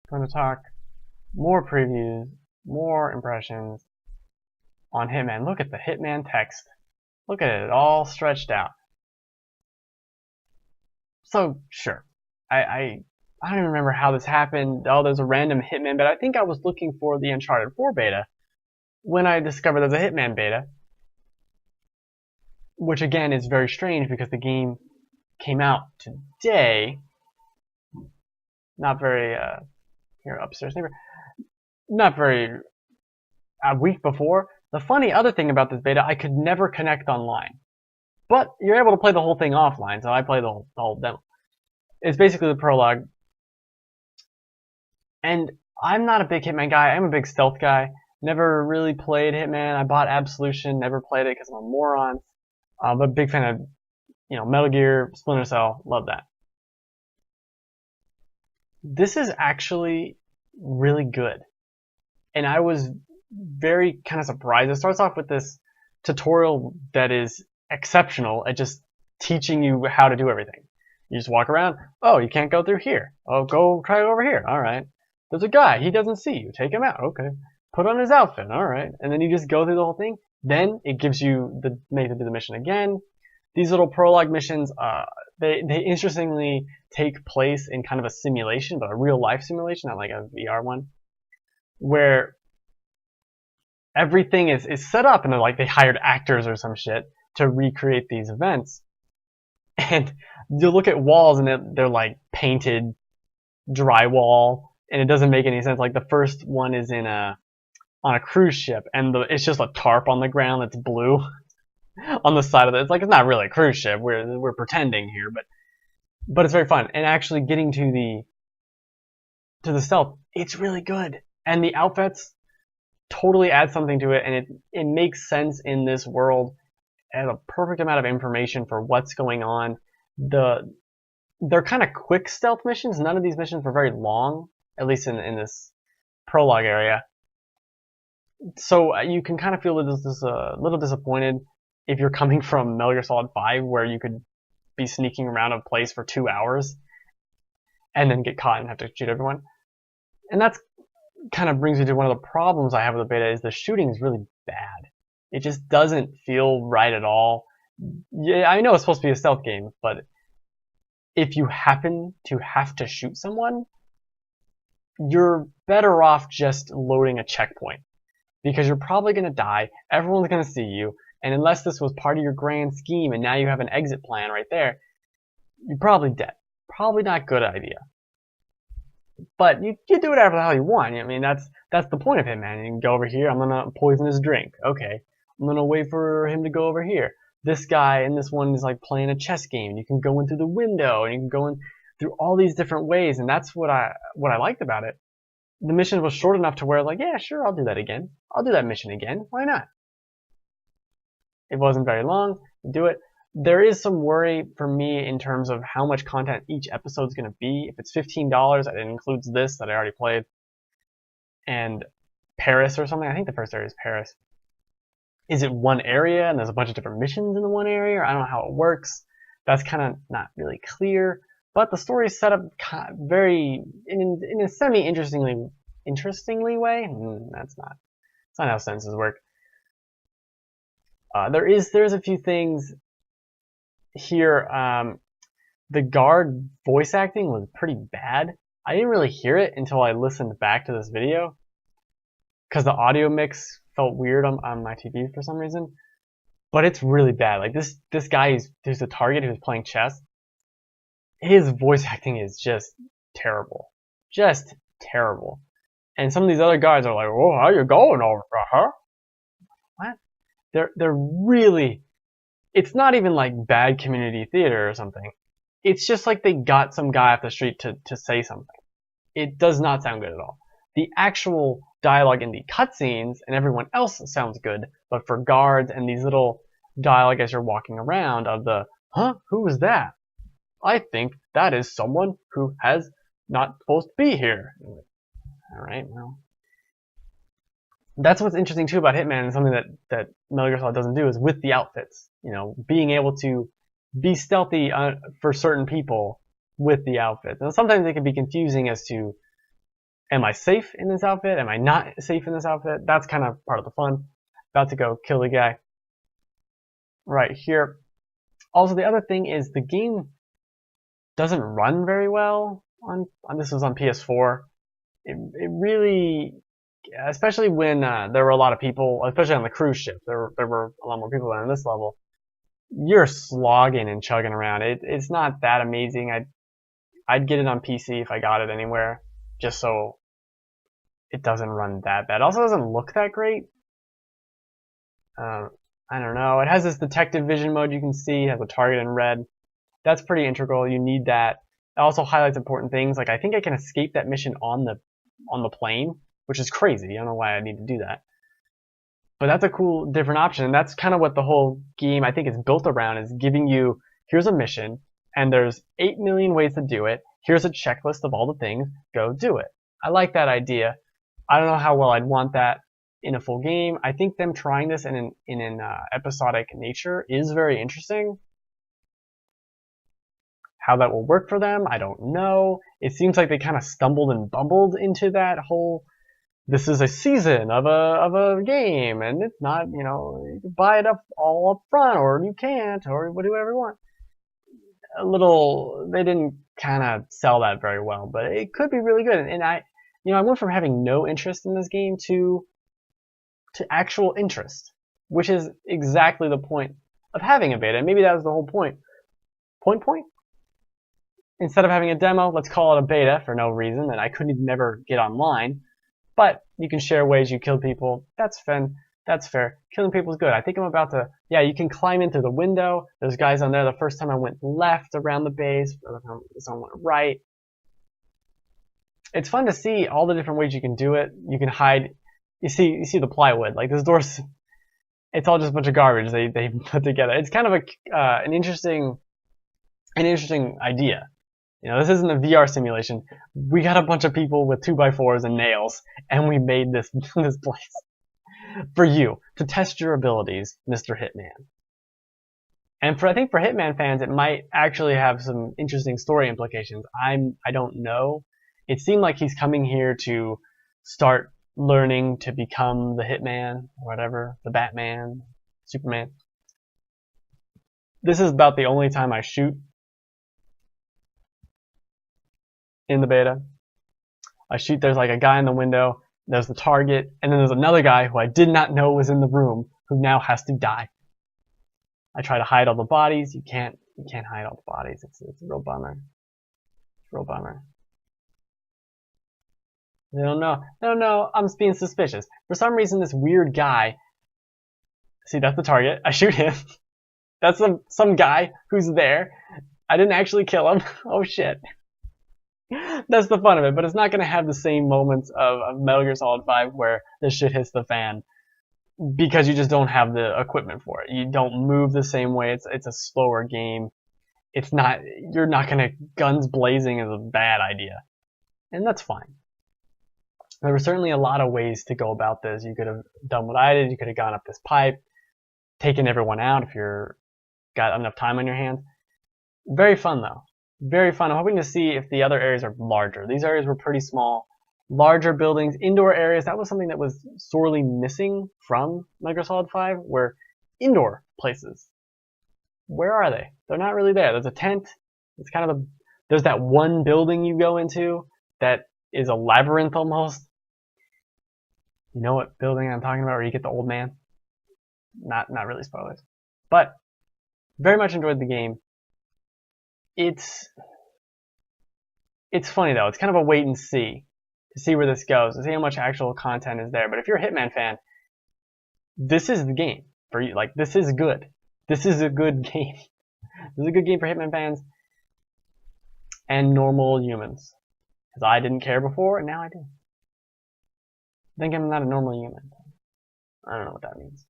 going to talk more previews, more impressions on Hitman. Look at the Hitman text. Look at it all stretched out. So sure, I don't even remember how this happened. Oh, there's a random Hitman beta. I think I was looking for the Uncharted 4 beta when I discovered there's a Hitman beta, which again is very strange because the game came out today. Not very here upstairs neighbor. Not very a week before. The funny other thing about this beta, I could never connect online, but you're able to play the whole thing offline. So I played the whole demo. It's basically the prologue, and I'm not a big Hitman guy. I'm a big stealth guy. Never really played Hitman. I bought Absolution. Never played it because I'm a moron. But a big fan of Metal Gear, Splinter Cell. Love that. This is actually really good, and I was very kind of surprised. It starts off with this tutorial that is exceptional at just teaching you how to do everything. You just walk around. Oh, you can't go through here. Oh, go try over here. All right. There's a guy. He doesn't see you. Take him out. Okay. Put on his outfit. All right. And then you just go through the whole thing. Then it gives you the method to do the mission again. These little prologue missions, they interestingly take place in kind of a simulation, but a real life simulation, not like a VR one, where everything is set up, and they're like they hired actors or some shit to recreate these events. And you look at walls, and they're like painted drywall, and it doesn't make any sense. Like the first one is on a cruise ship, and it's just a tarp on the ground that's blue on the side of it. It's like it's not really a cruise ship. We're pretending here, but it's very fun. And actually getting to the stealth, it's really good. And the outfits totally add something to it, and it makes sense in this world. It has a perfect amount of information for what's going on. They're kind of quick stealth missions. None of these missions were very long, at least in this prologue area. So you can kind of feel a little disappointed if you're coming from Metal Gear Solid 5, where you could be sneaking around a place for 2 hours and then get caught and have to shoot everyone. And that's kind of brings me to one of the problems I have with the beta is the shooting is really bad. It just doesn't feel right at all. Yeah, I know it's supposed to be a stealth game, but if you happen to have to shoot someone, you're better off just loading a checkpoint, because you're probably going to die, everyone's going to see you, and unless this was part of your grand scheme and now you have an exit plan right there, you're probably dead. Probably not a good idea. But you do whatever the hell you want. I mean, that's the point of Hitman. You can go over here, I'm going to poison his drink. Okay. I'm going to wait for him to go over here. This guy in this one is like playing a chess game. You can go in through the window, and you can go in through all these different ways, and that's what I liked about it. The mission was short enough to where, like, yeah, sure, I'll do that again. I'll do that mission again. Why not? It wasn't very long. Do it. There is some worry for me in terms of how much content each episode is going to be. If it's $15, it includes this that I already played, and Paris or something. I think the first area is Paris. Is it one area and there's a bunch of different missions in the one area? I don't know how it works. That's kind of not really clear. But the story is set up very in a semi-interestingly way. That's not how sentences work. There's a few things here. The guard voice acting was pretty bad. I didn't really hear it until I listened back to this video, because the audio mix felt weird on my TV for some reason. But it's really bad. Like this guy who's the target, who's playing chess, his voice acting is just terrible. Just terrible. And some of these other guys are like, "Oh, how you going over there, huh?" What? They're really, it's not even like bad community theater or something. It's just like they got some guy off the street to say something. It does not sound good at all. The actual dialogue in the cutscenes and everyone else sounds good, but for guards and these little dialogue as you're walking around of the, huh, who is that? I think that is someone who has not supposed to be here. Alright, well. That's what's interesting too about Hitman, and something that Metal Gear Solid doesn't do, is with the outfits. Being able to be stealthy for certain people with the outfits. And sometimes it can be confusing as to Am I safe in this outfit? Am I not safe in this outfit? That's kind of part of the fun. About to go kill the guy right here. Also, the other thing is the game doesn't run very well on this was on PS4. It really, especially when there were a lot of people, especially on the cruise ship, there were a lot more people than on this level. You're slogging and chugging around. It's not that amazing. I'd get it on PC if I got it anywhere, just so it doesn't run that bad. It also doesn't look that great. I don't know. It has this detective vision mode you can see. It has a target in red. That's pretty integral. You need that. It also highlights important things. Like I think I can escape that mission on the plane, which is crazy. I don't know why I need to do that. But that's a cool different option. And that's kind of what the whole game I think is built around, is giving you, here's a mission and there's 8 million ways to do it. Here's a checklist of all the things. Go do it. I like that idea. I don't know how well I'd want that in a full game. I think them trying this in an episodic nature is very interesting. How that will work for them, I don't know. It seems like they kind of stumbled and bumbled into that whole, this is a season of a game, and it's not, you know, you can buy it all up front, or you can't, or whatever you want. They didn't kind of sell that very well, but it could be really good. And I went from having no interest in this game to actual interest, which is exactly the point of having a beta. Maybe that was the whole point. Point? Instead of having a demo, let's call it a beta for no reason, and I couldn't never get online. But you can share ways you kill people. That's fun. That's fair. Killing people is good. I think I'm about to, yeah, you can climb into the window. There's guys on there. The first time I went left around the base, the other time I went right. It's fun to see all the different ways you can do it. You can hide. You see the plywood. Like this door's, it's all just a bunch of garbage they put together. It's kind of an interesting idea. You know, this isn't a VR simulation. We got a bunch of people with 2x4s and nails, and we made this this place for you to test your abilities, Mr. Hitman. And I think for Hitman fans, it might actually have some interesting story implications. I don't know. It seemed like he's coming here to start learning to become the Hitman, or whatever, the Batman, Superman. This is about the only time I shoot in the beta. I shoot, there's like a guy in the window, there's the target, and then there's another guy who I did not know was in the room, who now has to die. I try to hide all the bodies. You can't hide all the bodies. It's a real bummer. It's a real bummer. They don't know. I'm being suspicious. For some reason, this weird guy. See, that's the target. I shoot him. That's some guy who's there. I didn't actually kill him. Oh shit. That's the fun of it, but it's not going to have the same moments of Metal Gear Solid 5 where the shit hits the fan, because you just don't have the equipment for it. You don't move the same way. It's a slower game. You're not going to, guns blazing is a bad idea. And that's fine. There were certainly a lot of ways to go about this. You could have done what I did. You could have gone up this pipe, taken everyone out if you're got enough time on your hands. Very fun though. Very fun. I'm hoping to see if the other areas are larger. These areas were pretty small. Larger buildings, indoor areas, that was something that was sorely missing from Metal Gear Solid 5, where indoor places. Where are they? They're not really there. There's a tent. It's kind of there's that one building you go into that is a labyrinth almost. You know what building I'm talking about, where you get the old man? Not really spoilers. But very much enjoyed the game. It's funny though. It's kind of a wait and see to see where this goes, to see how much actual content is there. But if you're a Hitman fan, this is the game for you. Like, this is good. This is a good game. This is a good game for Hitman fans and normal humans. Because I didn't care before, and now I do. I think I'm not a normal human. I don't know what that means.